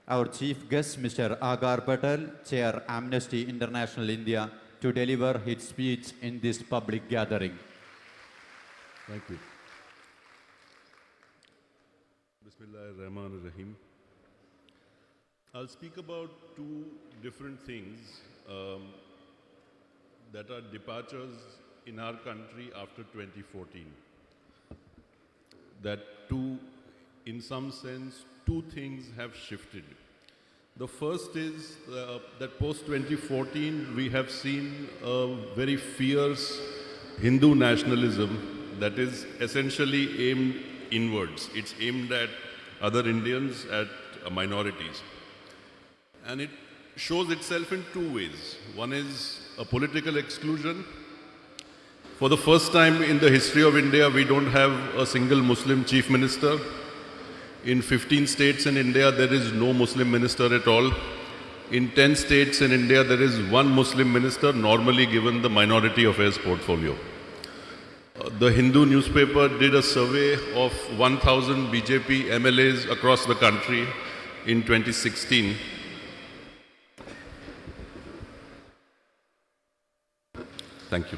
our chief guest, Mr. Aakar Patel, Chair Amnesty International India, to deliver his speech in this public gathering. Thank you. Bismillahirrahmanirrahim. I'll speak about two different things that are departures in our country after 2014. That in some sense, two things have shifted. The first is that post-2014, we have seen a very fierce Hindu nationalism that is essentially aimed inwards. It's aimed at other Indians, at minorities. And it shows itself in two ways. One is a political exclusion. For the first time in the history of India, we don't have a single Muslim chief minister. In 15 states in India, there is no Muslim minister at all. In 10 states in India, there is one Muslim minister, normally given the minority affairs portfolio. The Hindu newspaper did a survey of 1,000 BJP MLAs across the country in 2016. Thank you.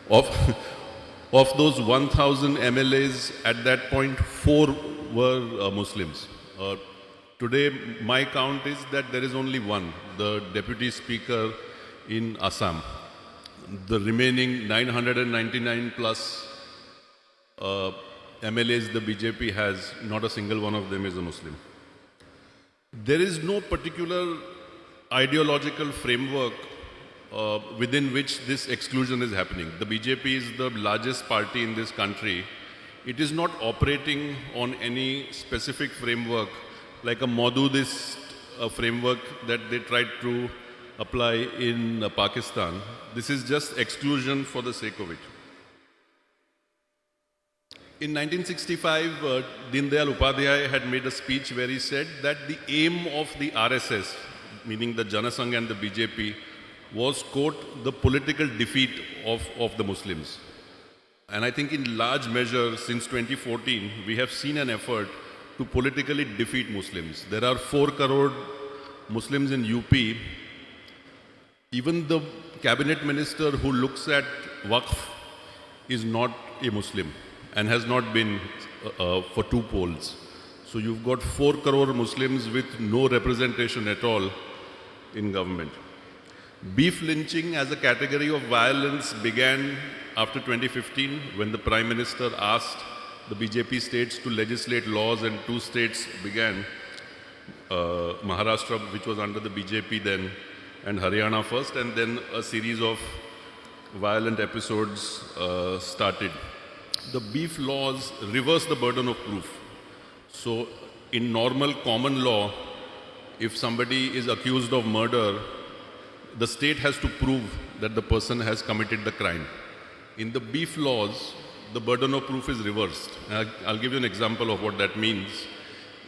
Of those 1,000 MLAs, at that point, 4 were Muslims. Today, my count is that there is only one, the Deputy Speaker in Assam. The remaining 999 plus MLAs the BJP has, not a single one of them is a Muslim. There is no particular ideological framework within which this exclusion is happening. The BJP is the largest party in this country. It is not operating on any specific framework like a Maududist framework that they tried to apply in Pakistan. This is just exclusion for the sake of it. In 1965, 𝙿𝚊𝚅𝚎𝚎 had made a speech where he said that the aim of the RSS, meaning the Janasangh and the BJP, was, quote, the political defeat of the Muslims. And I think in large measure, since 2014, we have seen an effort to politically defeat Muslims. There are 4 crore Muslims in UP. Even the cabinet minister who looks at Waqf is not a Muslim and has not been for 2 polls. So you've got 4 crore Muslims with no representation at all in government. Beef lynching as a category of violence began after 2015 when the Prime Minister asked the BJP states to legislate laws, and 2 states began, Maharashtra, which was under the BJP then, and Haryana first, and then a series of violent episodes started. The beef laws reverse the burden of proof. So in normal common law, if somebody is accused of murder, the state has to prove that the person has committed the crime. In the beef laws, the burden of proof is reversed. I'll give you an example of what that means.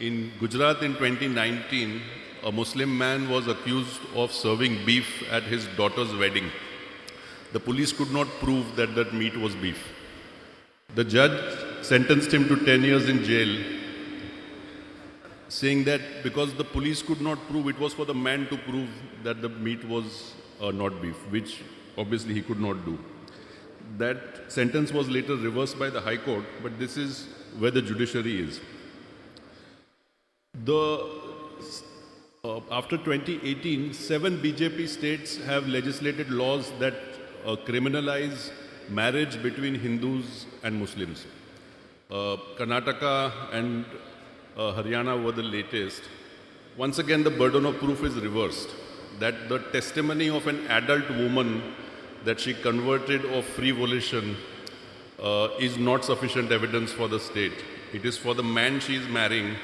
In Gujarat in 2019, a Muslim man was accused of serving beef at his daughter's wedding. The police could not prove that that meat was beef. The judge sentenced him to 10 years in jail, saying that because the police could not prove, it was for the man to prove that the meat was not beef, which obviously he could not do. That sentence was later reversed by the High Court, but this is where the judiciary is. After 2018, 7 BJP states have legislated laws that criminalize marriage between Hindus and Muslims. Karnataka and Haryana were the latest. Once again, the burden of proof is reversed, that the testimony of an adult woman that she converted of free volition is not sufficient evidence for the state. It is for the man she is marrying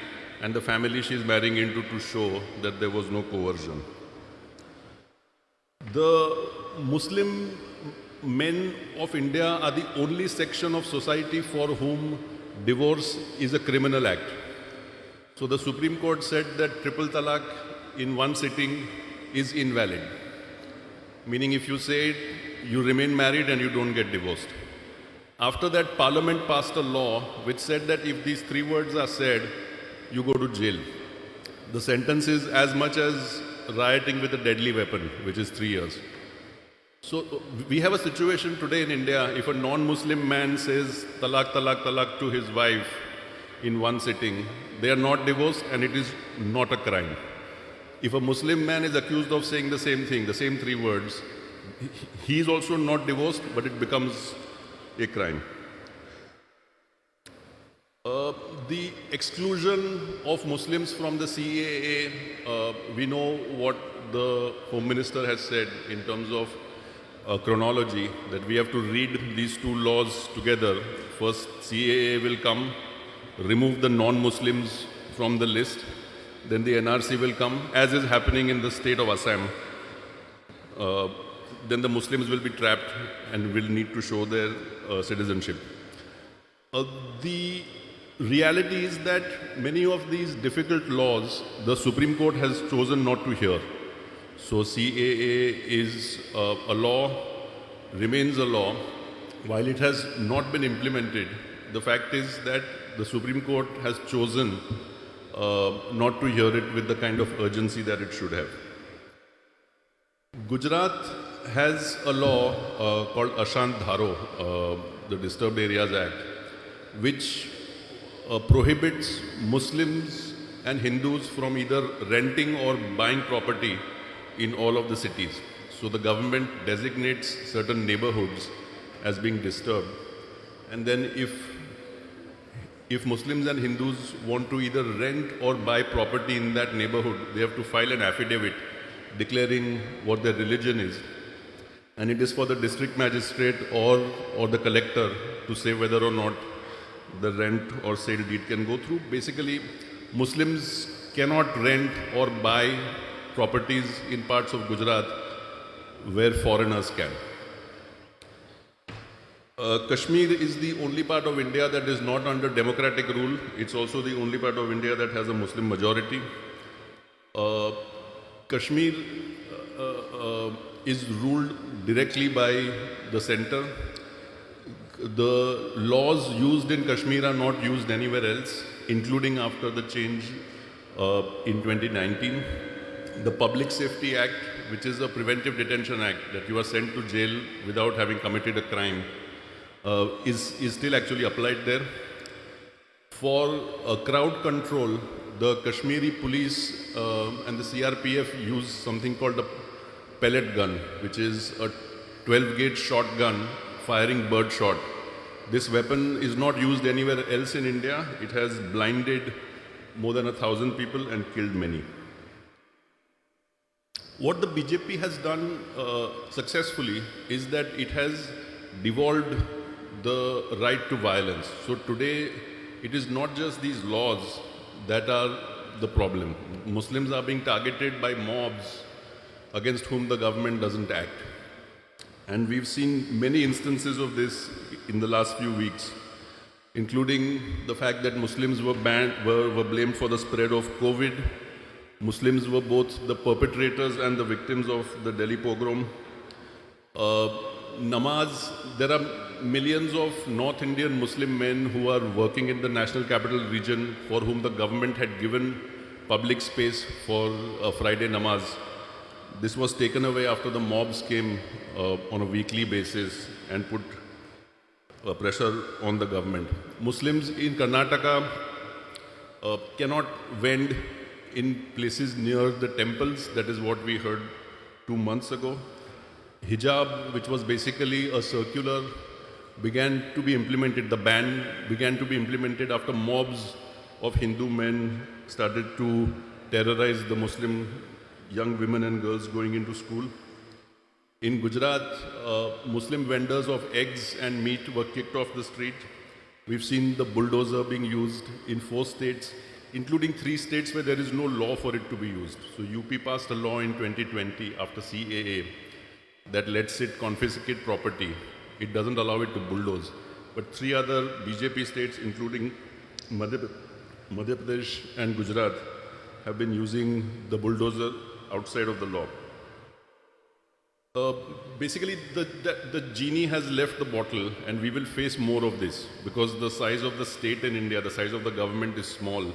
and the family she is marrying into to show that there was no coercion. The Muslim men of India are the only section of society for whom divorce is a criminal act. So the Supreme Court said that triple talaq in one sitting is invalid. Meaning if you say it, you remain married and you don't get divorced. After that, Parliament passed a law which said that if these 3 words are said, you go to jail. The sentence is as much as rioting with a deadly weapon, which is 3 years. So we have a situation today in India, if a non-Muslim man says talaq, talaq, talaq to his wife in one sitting, they are not divorced and it is not a crime. If a Muslim man is accused of saying the same thing, the same 3 words, he is also not divorced, but it becomes a crime. The exclusion of Muslims from the CAA, we know what the Home Minister has said in terms of chronology, that we have to read these 2 laws together. First, CAA will come, remove the non-Muslims from the list. Then the NRC will come, as is happening in the state of Assam. Then the Muslims will be trapped and will need to show their citizenship. The reality is that many of these difficult laws, the Supreme Court has chosen not to hear. So CAA is a law, remains a law. While it has not been implemented, the fact is that the Supreme Court has chosen not to hear it with the kind of urgency that it should have. Gujarat has a law called 𝙰𝚊𝚅𝚔𝚊𝚛, the Disturbed Areas Act, which prohibits Muslims and Hindus from either renting or buying property in all of the cities. So the government designates certain neighborhoods as being disturbed. And then if Muslims and Hindus want to either rent or buy property in that neighborhood, they have to file an affidavit declaring what their religion is. And it is for the district magistrate or the collector to say whether or not the rent or sale deed can go through. Basically, Muslims cannot rent or buy properties in parts of Gujarat where foreigners can. Kashmir is the only part of India that is not under democratic rule. It's also the only part of India that has a Muslim majority. Kashmir is ruled directly by the center. The laws used in Kashmir are not used anywhere else, including after the change in 2019. The Public Safety Act, which is a preventive detention act, that you are sent to jail without having committed a crime, is still actually applied there. For crowd control, the Kashmiri police and the CRPF use something called a pellet gun, which is a 12-gauge shotgun firing bird shot. This weapon is not used anywhere else in India. It has blinded more than 1,000 people and killed many. What the BJP has done successfully is that it has devolved the right to violence. So today, it is not just these laws that are the problem. Muslims are being targeted by mobs against whom the government doesn't act. And we've seen many instances of this in the last few weeks, including the fact that Muslims were blamed for the spread of COVID. Muslims were both the perpetrators and the victims of the Delhi pogrom. Namaz, there are millions of North Indian Muslim men who are working in the National Capital Region for whom the government had given public space for Friday namaz. This was taken away after the mobs came on a weekly basis and put pressure on the government. Muslims in Karnataka cannot vend in places near the temples. That is what we heard 2 months ago. Hijab, which was basically a circular, began to be implemented. The ban began to be implemented after mobs of Hindu men started to terrorize the Muslim young women and girls going into school. In Gujarat, Muslim vendors of eggs and meat were kicked off the street. We've seen the bulldozer being used in 4 states, including 3 states where there is no law for it to be used. So UP passed a law in 2020 after CAA that lets it confiscate property. It doesn't allow it to bulldoze. But 3 other BJP states, including Madhya Pradesh and Gujarat, have been using the bulldozer outside of the law. Basically, the genie has left the bottle, and we will face more of this because the size of the state in India, the size of the government is small.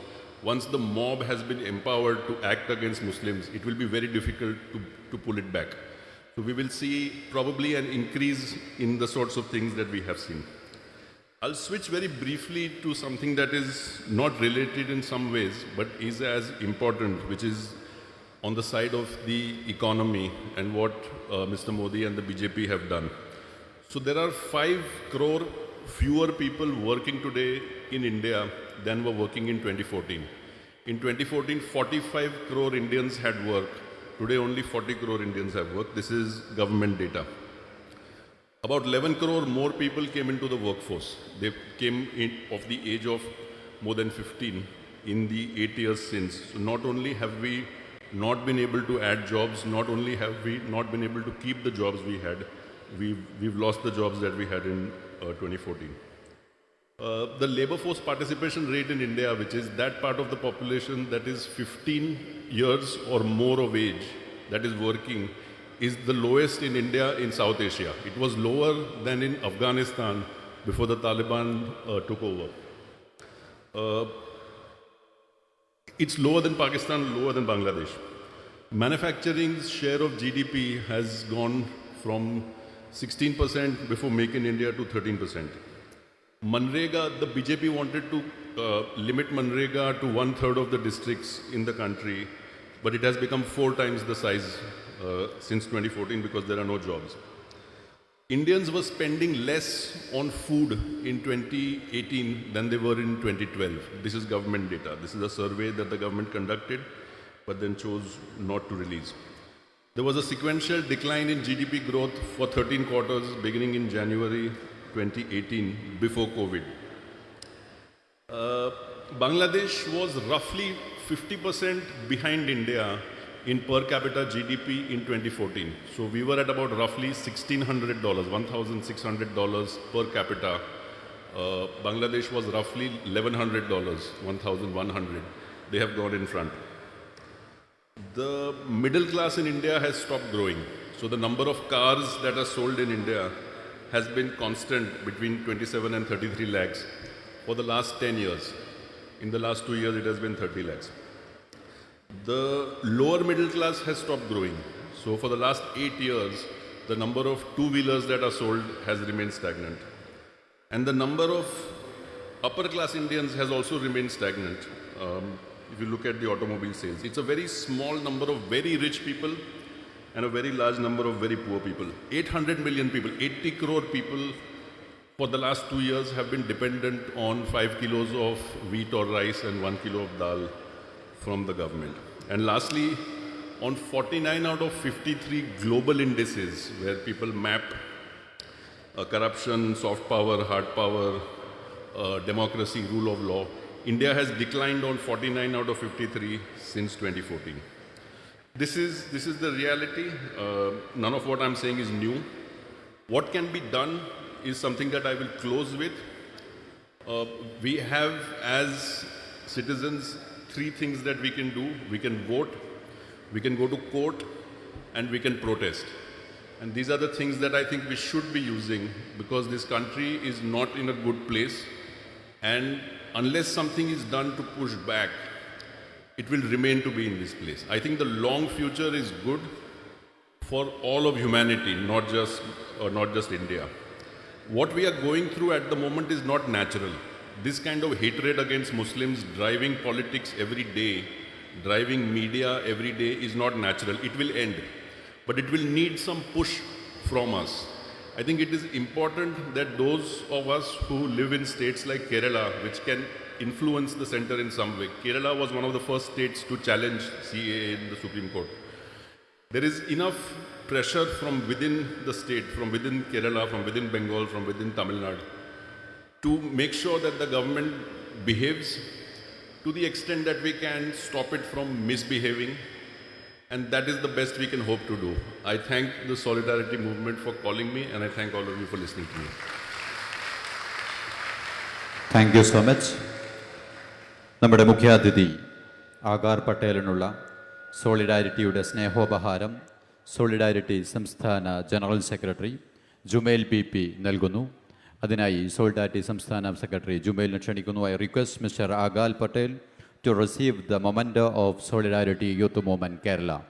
once the mob has been empowered to act against Muslims, it will be very difficult to pull it back. So we will see probably an increase in the sorts of things that we have seen. I'll switch very briefly to something that is not related in some ways, but is as important, which is on the side of the economy and what Mr. Modi and the BJP have done. So there are 5 crore fewer people working today in India than were working in 2014. In 2014, 45 crore Indians had work. Today, only 40 crore Indians have work. This is government data. About 11 crore more people came into the workforce. They came in of the age of more than 15 in the 8 years since. So not only have we not been able to add jobs, not only have we not been able to keep the jobs we had, we've lost the jobs that we had in 2014. The labor force participation rate in India, which is that part of the population that is 15 years or more of age that is working, is the lowest in India in South Asia. It was lower than in Afghanistan before the Taliban took over. It's lower than Pakistan, lower than Bangladesh. Manufacturing's share of GDP has gone from 16% before Make in India to 13%. Manrega, the BJP wanted to limit Manrega to 1/3 of the districts in the country, but it has become 4 times the size since 2014 because there are no jobs. Indians were spending less on food in 2018 than they were in 2012. This is government data. This is a survey that the government conducted, but then chose not to release. There was a sequential decline in GDP growth for 13 quarters beginning in January 2018 before COVID. Bangladesh was roughly 50% behind India in per capita GDP in 2014. So we were at about roughly $1,600, $1,600 per capita. Bangladesh was roughly $1,100, $1,100. They have gone in front. The middle class in India has stopped growing. So the number of cars that are sold in India has been constant between 27 and 33 lakhs for the last 10 years. In the last 2 years, it has been 30 lakhs. The lower middle class has stopped growing. So for the last 8 years, the number of two-wheelers that are sold has remained stagnant. And the number of upper class Indians has also remained stagnant. If you look at the automobile sales, it's a very small number of very rich people and a very large number of very poor people. 800 million people, 80 crore people for the last 2 years have been dependent on 5 kilos of wheat or rice and 1 kilo of dal from the government. And lastly, on 49 out of 53 global indices where people map corruption, soft power, hard power, democracy, rule of law, India has declined on 49 out of 53 since 2014. This is the reality. None of what I'm saying is new. What can be done is something that I will close with. We have, as citizens, 3 things that we can do. We can vote, we can go to court, and we can protest. And these are the things that I think we should be using because this country is not in a good place. And unless something is done to push back, it will remain to be in this place. I think the long future is good for all of humanity, not just India. What we are going through at the moment is not natural. This kind of hatred against Muslims, driving politics every day, driving media every day is not natural. It will end. But it will need some push from us. I think it is important that those of us who live in states like Kerala, which can influence the center in some way. Kerala was one of the first states to challenge CAA in the Supreme Court. There is enough pressure from within the state, from within Kerala, from within Bengal, from within Tamil Nadu, to make sure that the government behaves to the extent that we can stop it from misbehaving. And that is the best we can hope to do. I thank the Solidarity Movement for calling me, and I thank all of you for listening to me. Thank you so much. നമ്മുടെ മുഖ്യാതിഥി ആകാർ പട്ടേലിനുള്ള സോളിഡാരിറ്റിയുടെ സ്നേഹോപഹാരം solidarity സംസ്ഥാന general secretary Jumail BP നൽകുന്നു. അതിനായി solidarity സംസ്ഥാന secretary ജുമൈലിനെ ക്ഷണിക്കുന്നു. I request Mr. Aakar Patel to receive the memento of Solidarity Youth Movement Kerala.